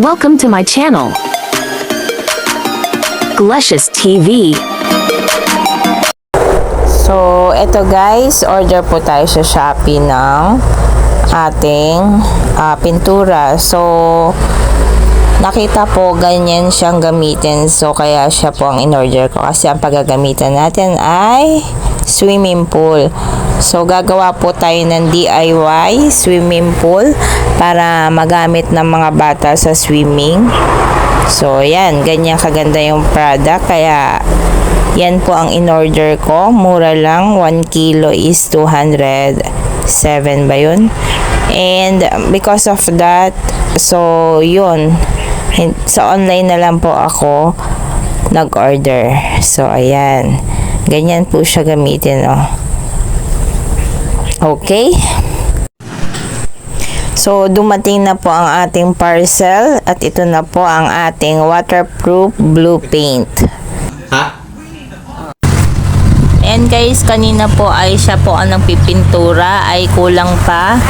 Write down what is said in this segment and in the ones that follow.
Welcome to my channel, Glecious TV. So, eto guys, order po tayo sa Shopee ng ating pintura. So, nakita po ganyan siyang gamitin. So, kaya siya po ang in-order ko. Kasi ang paggagamitan natin ay swimming pool. So, gagawa po tayo ng DIY swimming pool para magamit ng mga bata sa swimming. So, yan. Ganyan kaganda yung product. Kaya, yan po ang in-order ko. Mura lang. 1 kilo is 207 ba yun? And, because of that, so, yun. Sa online na lang po ako nag-order. So, ayan. Ganyan po siya gamitin, oh. Okay. So, dumating na po ang ating parcel at ito na po ang ating waterproof blue paint. Ha? And guys, kanina po ay siya po ang nagpipintura, ay kulang pa.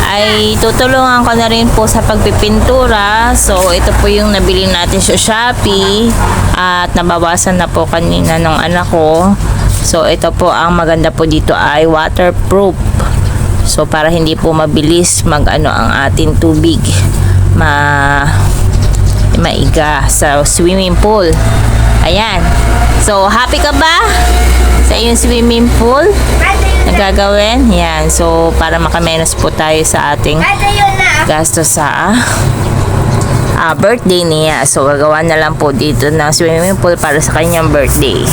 Ay tutulungan ko na rin po sa pagpipintura. So, ito po yung nabili natin sa Shopee at nabawasan na po kanina ng anak ko. So, ito po ang maganda po dito ay waterproof. So, para hindi po mabilis mag-ano ang ating tubig maiga sa swimming pool. Ayan. So, happy ka ba sa iyong swimming pool na gagawin? Yan. So, para makamenos po tayo sa ating gastos sa birthday niya. So, gagawa na lang po dito ng swimming pool para sa kanyang birthday.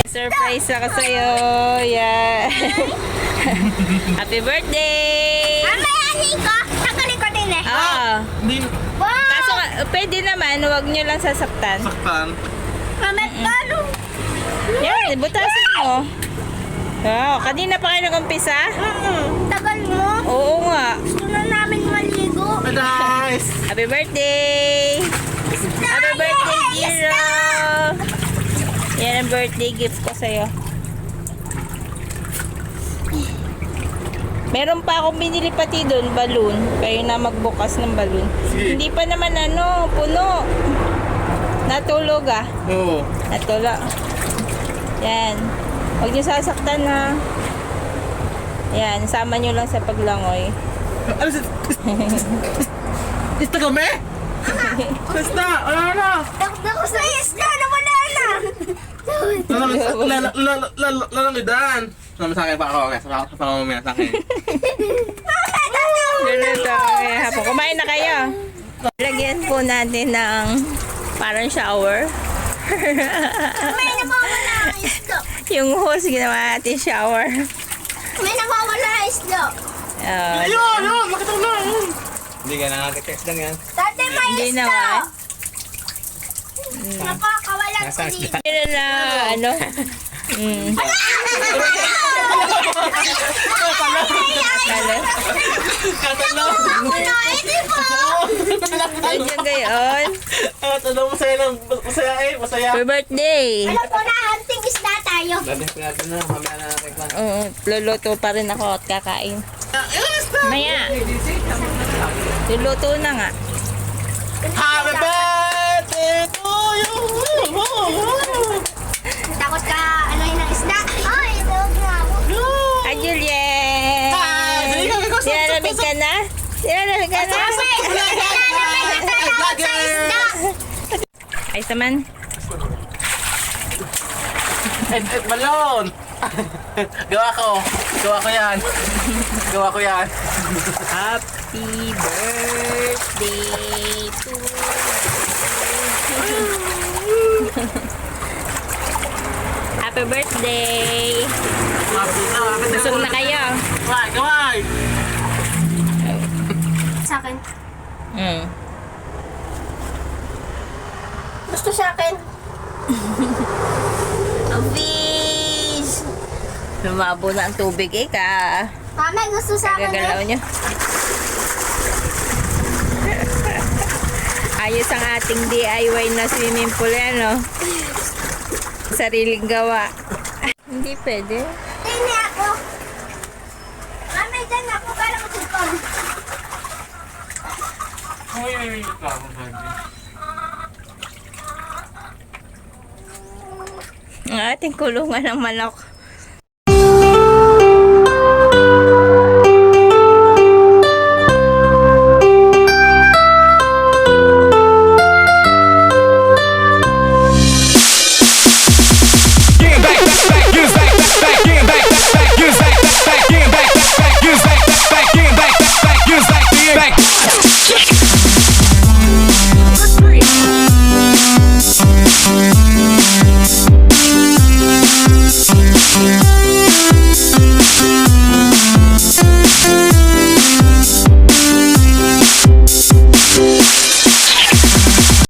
Surprise ako sa'yo. Yeah. Happy birthday! Mamaya ko. Tagalin ko din eh. Oo. Wow! Kaso pwede naman, huwag nyo lang sasaktan. Saktan. Mamaya talo. Yan, butasin mo. Wow, kanina pa kayo nag-umpisa? Tagal mo. Oo nga. Gusto na namin maligo. Nice! Happy birthday! Happy birthday, Giro! Yan ang birthday gift ko sa'yo. Meron pa akong binili pati doon, balloon. Kayo na magbukas ng balloon. Sige. Hindi pa naman puno. Natulog ah. Oo. Natulog. Yan. Huwag niyo sasaktan ha. Yan, sama nyo lang sa paglangoy. Ano sa... Isda kami? Isda! Wala na! Dakdak ko sa isda na wala na. Lalangidan! Sama sa akin pa ako. Okay, sa pamamaya sa akin. Luluto kami hapon. Kumain na kayo. Lagyan po natin ng parang shower. May nawawala ang isda. Yung hose, ginawa natin shower. May nawawala ang isda. Ayun! Ayun! Makita ko na! Hindi ka nakaka-text lang yan. Dati may Hindi isda. naman. Nakakawalan ko dito. Hindi na, ano? Katalaw! Wala, hindi po. Medyo gayon. Katalaw, masaya lang. Masaya eh, masaya. For birthday. Alam ko na, hunting isda tayo. Natin na, mamaya na natin pa. Oo, luluto pa rin ako at kakain. Maya. Luluto na nga. Happy birthday to you! Takot ka, ano yun ang isda? Ay, huwag na ako. Hi, Juliet! Hi! Nilalamig ka na? Nilalamig ka na? Ay, saman. Balon! Gawa ko! Gawa ko yan! Gawa ko yan! Happy birthday to you. Happy birthday! Busog na kayo. Gaway! Gaway! Sa akin. Gusto sa akin. Ang fish! Lumabo na ang tubig eh ka. Mama, gusto sa akin. Gagalaw nyo. Ayos ang ating DIY na swimming pool yan, no? Sariling gawa. Hindi pwede. Hindi ako. Mama, dyan ako. Kala ko tutong. Ang ating kulungan ng manok.